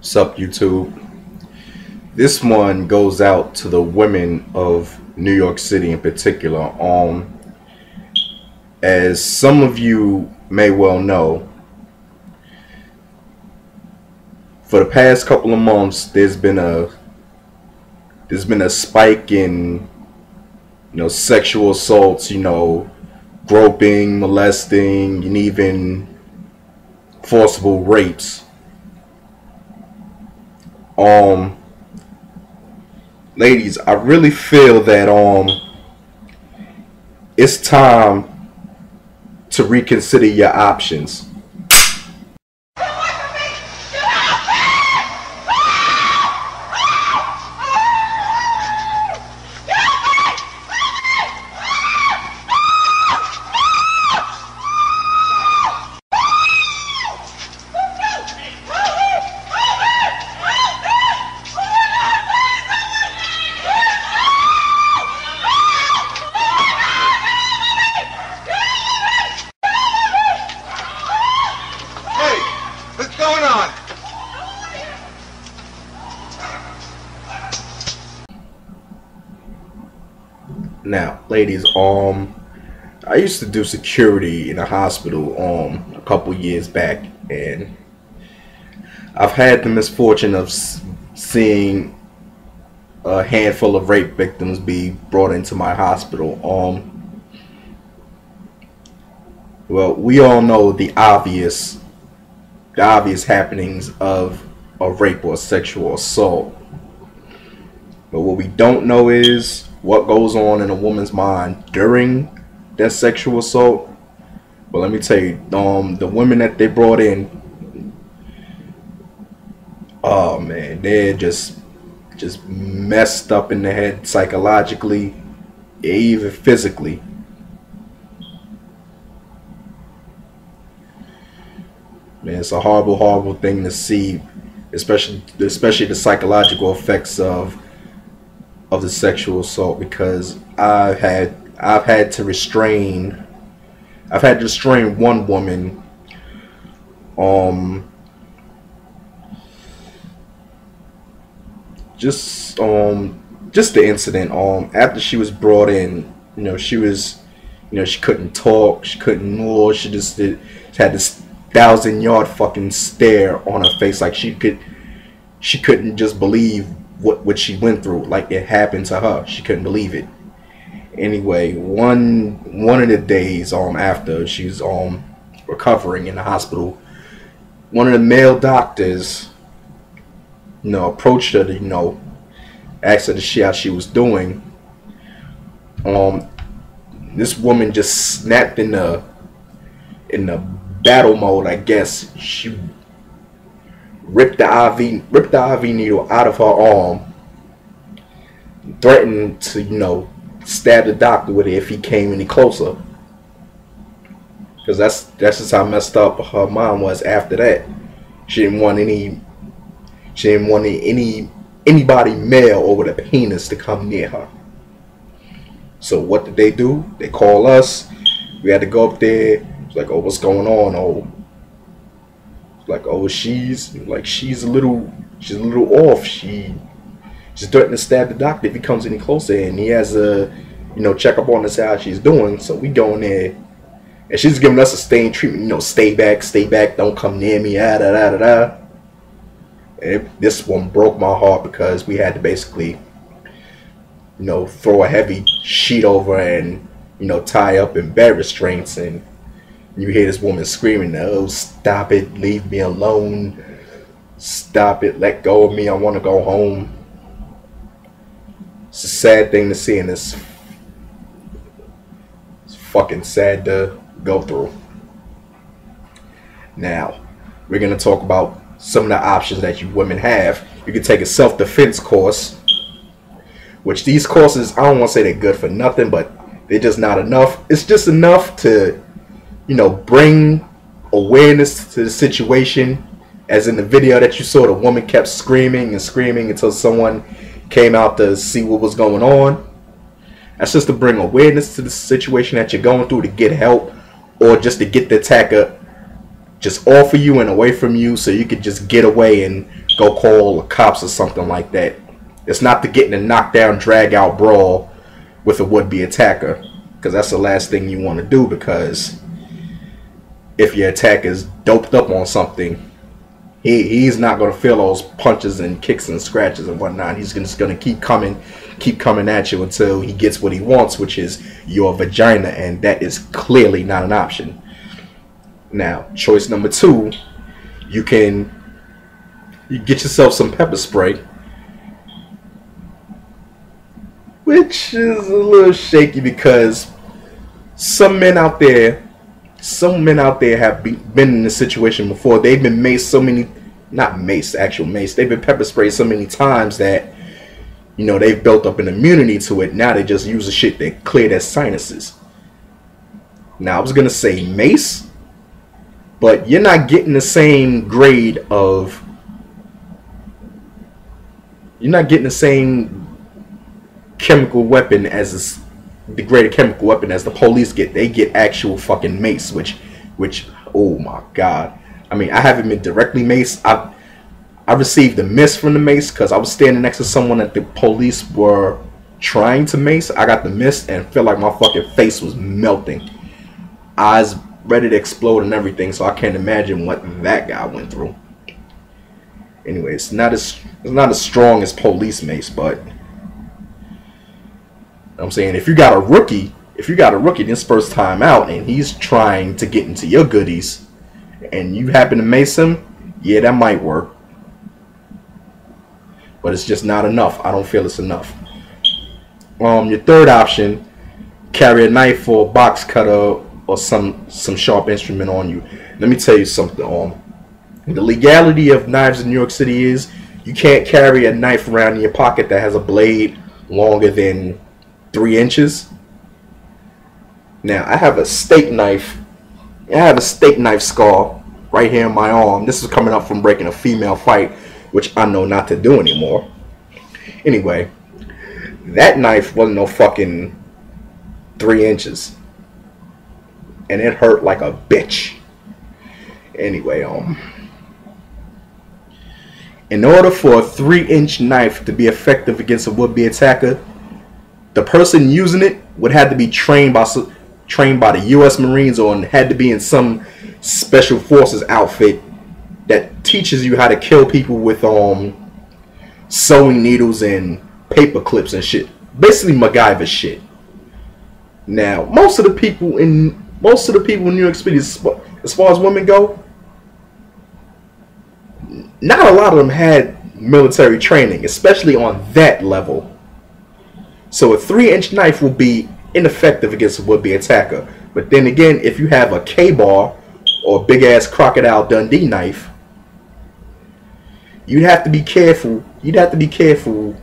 Sup YouTube. This one goes out to the women of New York City in particular. As some of you may well know, for the past couple of months there's been a spike in sexual assaults, groping, molesting, and even forcible rapes. Ladies, I really feel that it's time to reconsider your options. Now, ladies, I used to do security in a hospital a couple years back, and I've had the misfortune of seeing a handful of rape victims be brought into my hospital. Well, we all know the obvious happenings of a rape or sexual assault, but what we don't know is what goes on in a woman's mind during that sexual assault. But let me tell you, the women that they brought in, oh man, they're just messed up in the head psychologically, even physically. Man, it's a horrible thing to see, especially the psychological effects of the sexual assault, because I've had to restrain one woman just the incident after she was brought in. She couldn't talk, she couldn't move, she just had this 1,000-yard fucking stare on her face, like she couldn't just believe what she went through, like it happened to her. She couldn't believe it. Anyway, one of the days after she's recovering in the hospital, one of the male doctors approached her to asked her to see how she was doing. This woman just snapped in the battle mode, I guess. She ripped the IV needle out of her arm, threatened to stab the doctor with it if he came any closer. Because that's just how messed up her mind was after that. She didn't want anybody male over the penis to come near her. So what did they do? They call us. We had to go up there. It's like, oh, what's going on? Oh, like, oh, she's a little off. She's threatening to stab the doctor if he comes any closer, and he has a check up on us how she's doing. So we go in there, and she's giving us a staying treatment. Stay back, don't come near me. And this one broke my heart, because we had to basically throw a heavy sheet over and tie up in bed restraints. And you hear this woman screaming, "Oh, stop it, leave me alone, stop it, let go of me, I want to go home." It's a sad thing to see, and it's fucking sad to go through. Now, we're going to talk about some of the options that you women have. You can take a self-defense course, which these courses, I don't want to say they're good for nothing, but they're just not enough. It's just enough to bring awareness to the situation. As in the video that you saw, the woman kept screaming and screaming until someone came out to see what was going on. That's just to bring awareness to the situation that you're going through, to get help, or just to get the attacker just off of you and away from you, so you could just get away and go call the cops or something like that. It's not to get in a knockdown, drag out brawl with a would-be attacker, because that's the last thing you want to do, because if your attacker is doped up on something, he's not going to feel those punches and kicks and scratches and whatnot. He's just going to keep coming at you until he gets what he wants, which is your vagina, and that is clearly not an option. Now, choice number 2, you get yourself some pepper spray, which is a little shaky, because some men out there have been in this situation before. They've been maced they've been pepper sprayed so many times that, you know, they've built up an immunity to it. Now they just use the shit that clear their sinuses. Now, I was gonna say mace, but you're not getting the same grade of, you're not getting the same chemical weapon as the greater chemical weapon as the police get. They get actual fucking mace, which oh my god. I mean, I haven't been directly maced. I received a miss from the mace because I was standing next to someone that the police were trying to mace. I got the miss and felt like my fucking face was melting, eyes ready to explode and everything. So I can't imagine what that guy went through. Anyway, it's not as strong as police mace, but I'm saying, if you got a rookie this first time out and he's trying to get into your goodies and you happen to mace him, yeah, that might work. But it's just not enough. I don't feel it's enough. Your third option, carry a knife or a box cutter or some sharp instrument on you. Let me tell you something. The legality of knives in New York City is you can't carry a knife around in your pocket that has a blade longer than 3 inches. Now, I have a steak knife. I have a steak knife scar right here in my arm. This is coming up from breaking a female fight, which I know not to do anymore. Anyway, that knife wasn't no fucking 3 inches, and it hurt like a bitch. Anyway, in order for a 3-inch knife to be effective against a would-be attacker, the person using it would have to be trained by the U.S. Marines, or had to be in some special forces outfit that teaches you how to kill people with sewing needles and paper clips and shit. Basically MacGyver shit. Now, most of the people in New York City, as far as women go, not a lot of them had military training, especially on that level. So a 3-inch knife will be ineffective against a would-be attacker. But then again, if you have a K-bar or a big-ass Crocodile Dundee knife, you'd have to be careful. You'd have to be careful,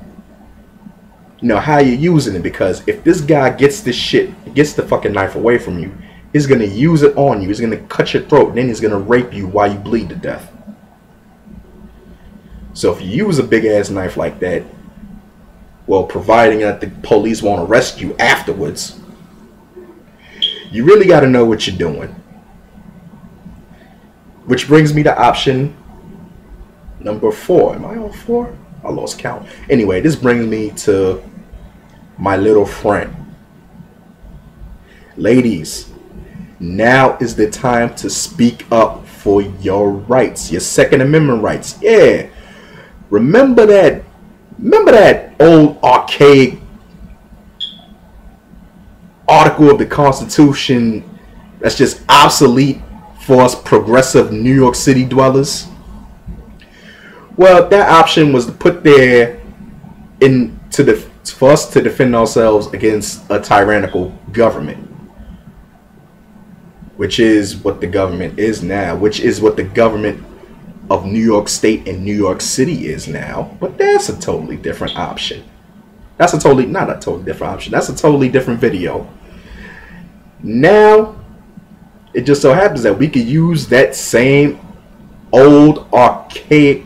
you know, how you're using it, because if this guy gets the fucking knife away from you, he's gonna use it on you. He's gonna cut your throat, and then he's gonna rape you while you bleed to death. So if you use a big-ass knife like that, well, providing that the police won't arrest you afterwards, you really got to know what you're doing. Which brings me to option number 4. Am I on 4? I lost count. Anyway, this brings me to my little friend. Ladies, now is the time to speak up for your rights, your Second Amendment rights. Yeah. Remember that old archaic article of the Constitution that's just obsolete for us progressive New York City dwellers? Well, that option was put there for us to defend ourselves against a tyrannical government, which is what the government is now, which is what the government of New York State and New York City is now. But that's a totally different option. That's a totally, not a totally different option. That's a totally different video. Now, it just so happens that we could use that same old, archaic,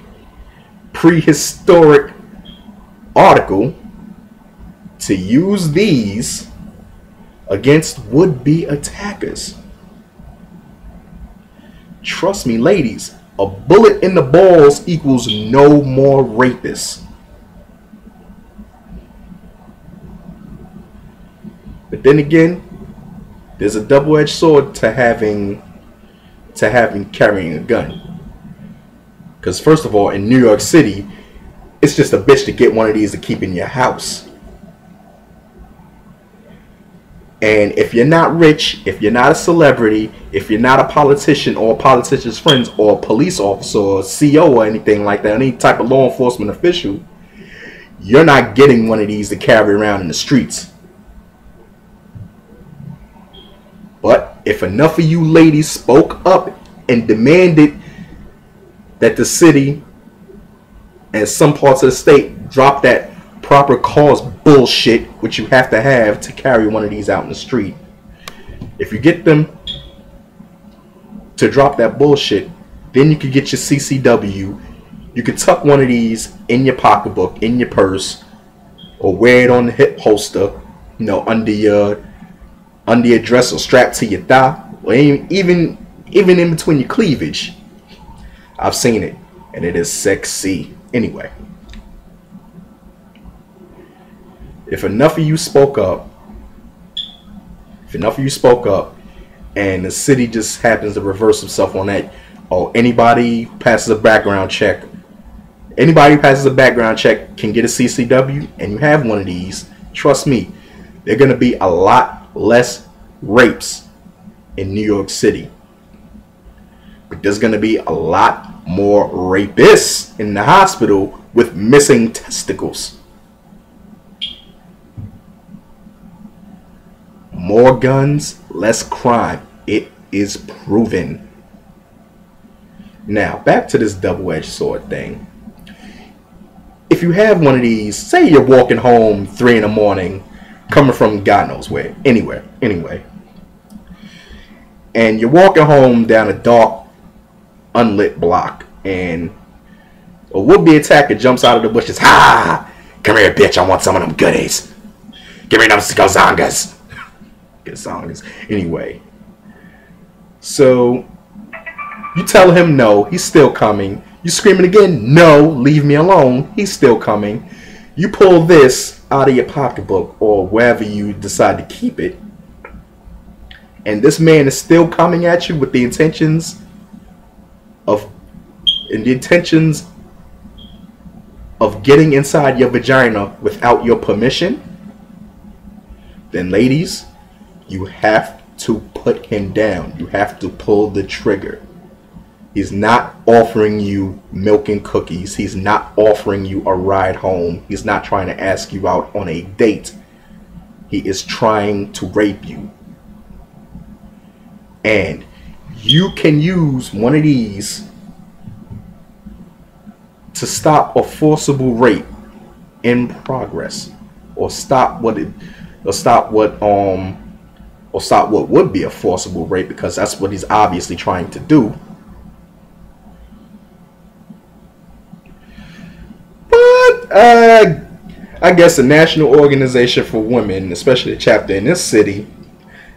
prehistoric article to use these against would-be attackers. Trust me, ladies, A bullet in the balls equals no more rapists. But then again, there's a double-edged sword to having carrying a gun. Because first of all, in New York City, it's just a bitch to get one of these to keep in your house. And if you're not rich, if you're not a celebrity, if you're not a politician or a politician's friends or a police officer or a CO or anything like that, any type of law enforcement official, you're not getting one of these to carry around in the streets. But if enough of you ladies spoke up and demanded that the city and some parts of the state drop that proper cause bullshit, which you have to have to carry one of these out in the street. If you get them to drop that bullshit, then you could get your CCW. You could tuck one of these in your pocketbook, in your purse, or wear it on the hip holster, you know, under your dress or strapped to your thigh, or even in between your cleavage. I've seen it, and it is sexy. Anyway, if enough of you spoke up, and the city just happens to reverse itself on that, or anybody passes a background check, can get a CCW, and you have one of these, trust me, there are going to be a lot less rapes in New York City. But there's going to be a lot more rapists in the hospital with missing testicles. More guns, less crime. It is proven. Now, back to this double-edged sword thing. If you have one of these, say you're walking home 3 in the morning, coming from God knows where, anyway, and you're walking home down a dark, unlit block, and a would-be attacker jumps out of the bushes. Ha! Come here, bitch, I want some of them goodies. Give me them gazongas. Gazongas. Anyway, so you tell him no, he's still coming. You screaming again, no, leave me alone, he's still coming. You pull this out of your pocketbook or wherever you decide to keep it, and this man is still coming at you with the intentions of getting inside your vagina without your permission, then ladies, you have to put him down. You have to pull the trigger. He's not offering you milk and cookies. He's not offering you a ride home. He's not trying to ask you out on a date. He is trying to rape you. And you can use one of these to stop a forcible rape in progress, or stop what would be a forcible rape, because that's what he's obviously trying to do. But I guess the National Organization for Women, especially the chapter in this city,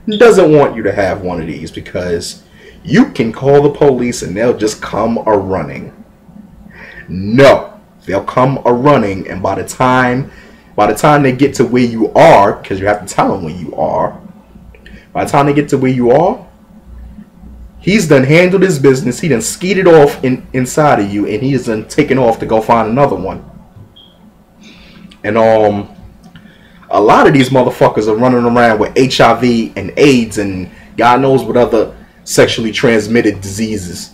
doesn't want you to have one of these, because you can call the police and they'll just come a running. No, they'll come a running, and by the time they get to where you are, because you have to tell them where you are, by the time they get to where you are, he's done handled his business. He done skeeted off inside of you, and he is done taken off to go find another one. And a lot of these motherfuckers are running around with HIV and AIDS and God knows what other sexually transmitted diseases.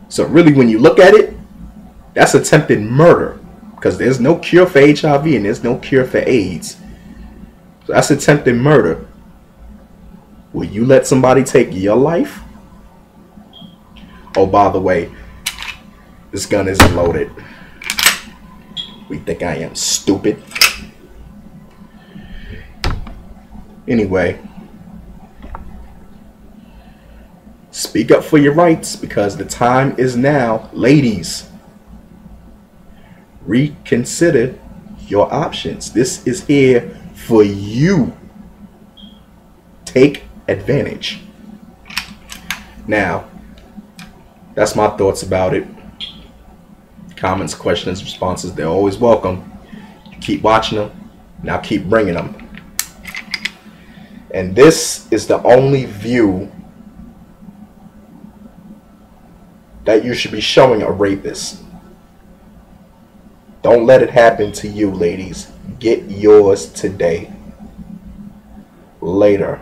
So really, when you look at it, that's attempted murder, because there's no cure for HIV and there's no cure for AIDS. So that's attempted murder. Will you let somebody take your life? Oh, by the way, this gun isn't loaded. We think I am stupid. Anyway, speak up for your rights, because the time is now. Ladies, reconsider your options. This is here for you. Take advantage. Now, That's my thoughts about it. Comments, questions, responses, they're always welcome. Keep watching them, and I'll keep bringing them. And this is the only view that you should be showing a rapist. Don't let it happen to you, ladies. Get yours today. Later.